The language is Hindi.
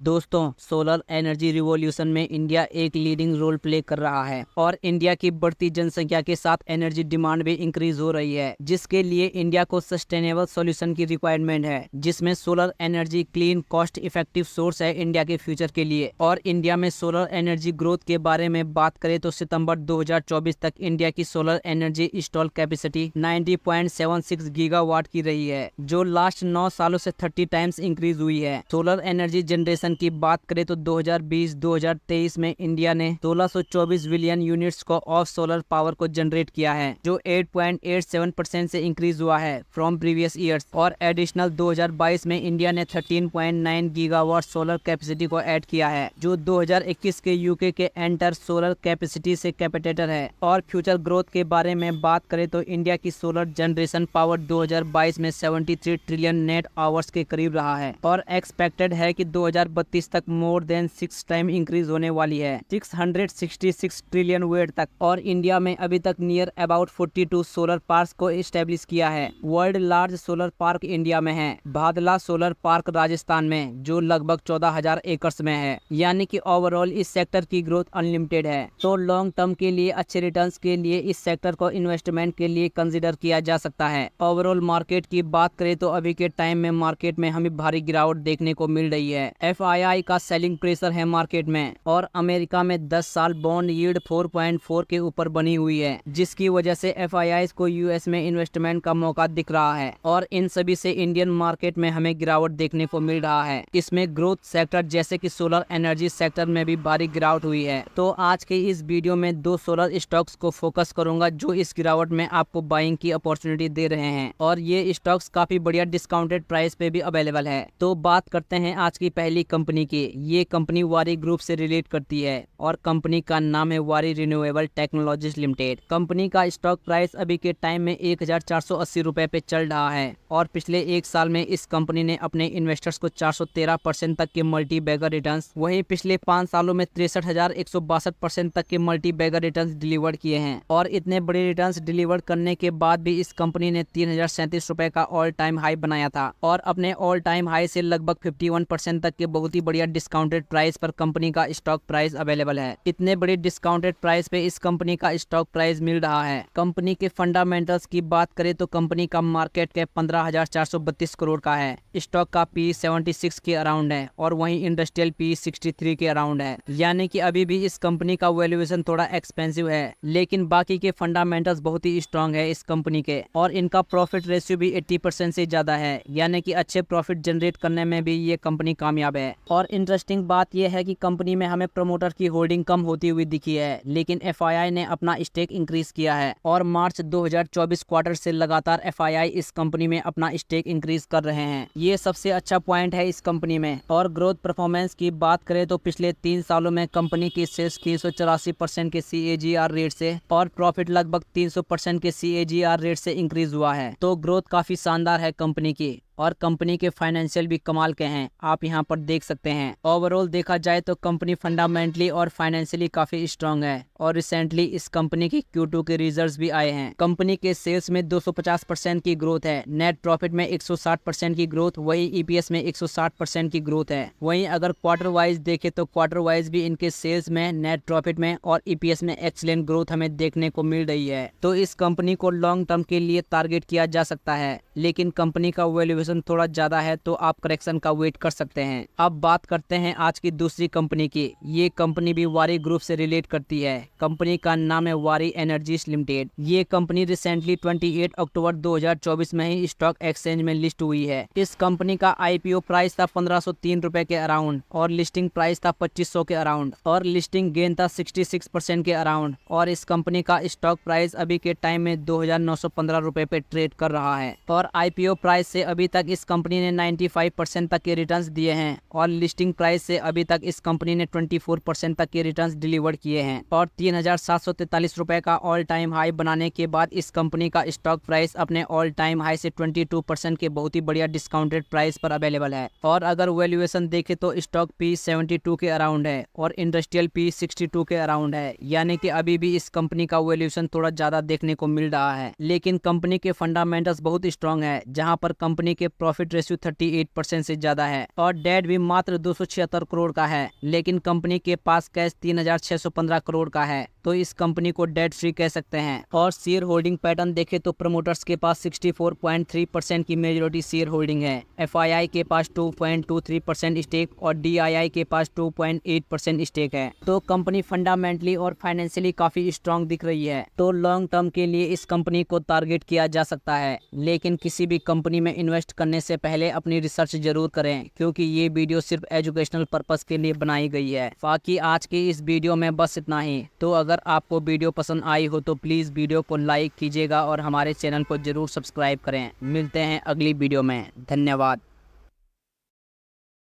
दोस्तों, सोलर एनर्जी रिवॉल्यूशन में इंडिया एक लीडिंग रोल प्ले कर रहा है और इंडिया की बढ़ती जनसंख्या के साथ एनर्जी डिमांड भी इंक्रीज हो रही है, जिसके लिए इंडिया को सस्टेनेबल सॉल्यूशन की रिक्वायरमेंट है, जिसमें solar energy clean cost effective source है इंडिया के फ्यूचर के लिए। और इंडिया में सोलर एनर्जी ग्रोथ के बारे में बात करें तो सितंबर 2024 तक इंडिया की solar energy install capacity 90.76 gigawatt की रही है, जो लास्ट 9 सालों से 30 टाइम्स इंक्रीज हुई है। सोलर एनर्जी जनरेशन की बात करें तो 2020-2023 में इंडिया ने 1624 बिलियन यूनिट्स को ऑफ सोलर पावर को जनरेट किया है, जो 8.87% से इंक्रीज हुआ है फ्रॉम प्रीवियस ईयर्स। और एडिशनल 2022 में इंडिया ने 13.9 गीगावाट सोलर कैपेसिटी को ऐड किया है, जो 2021 के यूके के एंटर सोलर कैपेसिटी से कैपेटेटर है। और फ्यूचर ग्रोथ के बारे में बात करें तो इंडिया की सोलर जनरेशन पावर 2022 में 73 ट्रिलियन नेट आवर्स के करीब रहा है और एक्सपेक्टेड है कि 2032 तक मोर देन 6 टाइम इंक्रीज होने वाली है, 666 ट्रिलियन वेट तक। और इंडिया में अभी तक नियर अबाउट 42 सोलर पार्क को एस्टेब्लिश किया है। World large solar park India में है भादला सोलर पार्क राजस्थान में, जो लगभग 14,000 एकड़ में है, यानी कि ओवरऑल इस सेक्टर की ग्रोथ अनलिमिटेड है। तो लॉन्ग टर्म के लिए अच्छे रिटर्न्स के लिए इस सेक्टर को इन्वेस्टमेंट के लिए कंसिडर किया जा सकता है। ओवरऑल मार्केट की बात करें तो अभी के टाइम में मार्केट में हमें भारी गिरावट देखने को मिल रही है। FII का सेलिंग प्रेशर है मार्केट में और अमेरिका में 10 साल बॉन्ड यील्ड 4.4 के ऊपर बनी हुई है, जिसकी वजह से FIIs को यूएस में इन्वेस्टमेंट का मौका दिख रहा है। और इन सभी से इंडियन मार्केट में हमें गिरावट देखने को मिल रहा है। इसमें ग्रोथ सेक्टर जैसे कि सोलर एनर्जी सेक्टर में भी भारी गिरावट हुई है। तो आज के इस वीडियो में 2 सोलर स्टॉक्स को फोकस करूंगा जो इस गिरावट में आपको बाइंग की अपॉर्चुनिटी दे रहे हैं, और ये स्टॉक्स काफी बढ़िया डिस्काउंटेड प्राइस पे भी अवेलेबल है। तो बात करते हैं आज की पहली कंपनी की। ये कंपनी वारी ग्रुप से रिलेट करती है और कंपनी का नाम है वारी रिन्यूएबल टेक्नोलॉजीज लिमिटेड। कंपनी का स्टॉक प्राइस अभी के टाइम में 1480 रुपए पे चल रहा है और पिछले 1 साल में इस कंपनी ने अपने इन्वेस्टर्स को 413% तक के मल्टी बैगर रिटर्न्स, वहीं पिछले 5 सालों में 63,162% तक के मल्टी बैगर रिटर्न्स डिलीवर किए हैं। और इतने बड़े रिटर्न्स डिलीवर करने के बाद भी इस कंपनी ने 3037 रुपए का ऑल टाइम हाई बनाया था और अपने ऑल टाइम हाई से लगभग 51% तक के बहुत ही बढ़िया डिस्काउंटेड प्राइस पर कंपनी का स्टॉक प्राइस अवेलेबल है। इतने बड़े डिस्काउंटेड प्राइस पे इस कंपनी का स्टॉक प्राइस मिल रहा है। कंपनी के फंडामेंटल्स की बात करें तो कंपनी का मार्केट कैप 15,432 करोड़ का है, स्टॉक का पी 76 के अराउंड है और वहीं इंडस्ट्रियल पी 63 के अराउंड है, यानी कि अभी भी इस कंपनी का वैल्यूएशन थोड़ा एक्सपेंसिव है, लेकिन बाकी के फंडामेंटल्स बहुत ही स्ट्रांग है इस कंपनी के। और इनका प्रॉफिट रेशियो भी 80% से ज्यादा है, यानी कि अच्छे प्रॉफिट जनरेट करने में भी ये कंपनी कामयाब है। और इंटरेस्टिंग बात यह है कि कंपनी में हमें प्रमोटर की होल्डिंग कम होती हुई दिखी है, लेकिन FII ने अपना स्टेक इंक्रीज किया है और मार्च 2024 क्वार्टर से लगातार FII इस कंपनी में अपना स्टेक इंक्रीज कर रहे हैं। ये सबसे अच्छा पॉइंट है इस कंपनी में। और ग्रोथ परफॉर्मेंस की बात करें तो पिछले 3 सालों में कंपनी की सेल्स 384% के CAGR रेट से और प्रॉफिट लगभग 300% के CAGR रेट से इंक्रीज हुआ है। तो ग्रोथ काफी शानदार है कंपनी की और कंपनी के फाइनेंशियल भी कमाल के हैं, आप यहां पर देख सकते हैं। ओवरऑल देखा जाए तो कंपनी फंडामेंटली और फाइनेंशियली काफी स्ट्रांग है और रिसेंटली इस कंपनी की Q2 के रिजल्ट्स भी आए हैं। कंपनी के सेल्स में 250% की ग्रोथ है, नेट प्रॉफिट में 160% की ग्रोथ, वही EPS में 160% की ग्रोथ है। वहीं अगर क्वार्टर वाइज देखे तो क्वार्टर वाइज भी इनके सेल्स में, नेट प्रॉफिट में और EPS में एक्सीलेंट ग्रोथ हमें देखने को मिल रही है। तो इस कंपनी को लॉन्ग टर्म के लिए टारगेट किया जा सकता है, लेकिन कंपनी का वैल्यूएशन थोड़ा ज्यादा है, तो आप करेक्शन का वेट कर सकते हैं। अब बात करते हैं आज की दूसरी कंपनी की। ये कंपनी भी वारी ग्रुप से रिलेट करती है। कंपनी का नाम है वारी एनर्जीज लिमिटेड। ये कंपनी रिसेंटली 28 अक्टूबर 2024 में ही स्टॉक एक्सचेंज में लिस्ट हुई है। इस कंपनी का IPO प्राइस था 1503 रुपए के अराउंड और लिस्टिंग प्राइस था 2500 के अराउंड और लिस्टिंग गेन था 66% के अराउंड। और इस कंपनी का स्टॉक प्राइस अभी के टाइम में 2,915 रुपए पे ट्रेड कर रहा है और IPO प्राइस से अभी तक इस कंपनी ने 95% तक के रिटर्न्स दिए हैं और लिस्टिंग प्राइस से अभी तक इस कंपनी ने 24% तक के रिटर्न्स डिलीवर किए हैं। और 3,743 रुपए का ऑल टाइम हाई बनाने के बाद इस कंपनी का स्टॉक प्राइस अपने ऑल टाइम हाई से 22% के बहुत ही बढ़िया डिस्काउंटेड प्राइस पर अवेलेबल है। और अगर वैल्यूएशन देखे तो स्टॉक पी 72 के अराउंड है और इंडस्ट्रियल पी 62 के अराउंड है, यानी कि अभी भी इस कंपनी का वैल्यूएशन थोड़ा ज्यादा देखने को मिल रहा है, लेकिन कंपनी के फंडामेंटल्स बहुत स्ट्रांग स्ट्रांग है, जहां पर कंपनी के प्रॉफिट रेशियो 38% से ज्यादा है और डेट भी मात्र 276 करोड़ का है, लेकिन कंपनी के पास कैश 3615 करोड़ का है, तो इस कंपनी को डेट फ्री कह सकते हैं। और शेयर होल्डिंग पैटर्न देखें तो प्रमोटर्स के पास 64.3% की मेजोरिटी शेयर होल्डिंग है, FII के पास 2.23% स्टेक और DII के पास 2.8% स्टेक है। तो कंपनी फंडामेंटली और फाइनेंशियली काफी स्ट्रांग दिख रही है, तो लॉन्ग टर्म के लिए इस कंपनी को टारगेट किया जा सकता है। लेकिन किसी भी कंपनी में इन्वेस्ट करने से पहले अपनी रिसर्च जरूर करें, क्योंकि ये वीडियो सिर्फ एजुकेशनल पर्पस के लिए बनाई गई है। बाकी आज की इस वीडियो में बस इतना ही। तो अगर आपको वीडियो पसंद आई हो तो प्लीज वीडियो को लाइक कीजिएगा और हमारे चैनल को जरूर सब्सक्राइब करें। मिलते हैं अगली वीडियो में। धन्यवाद।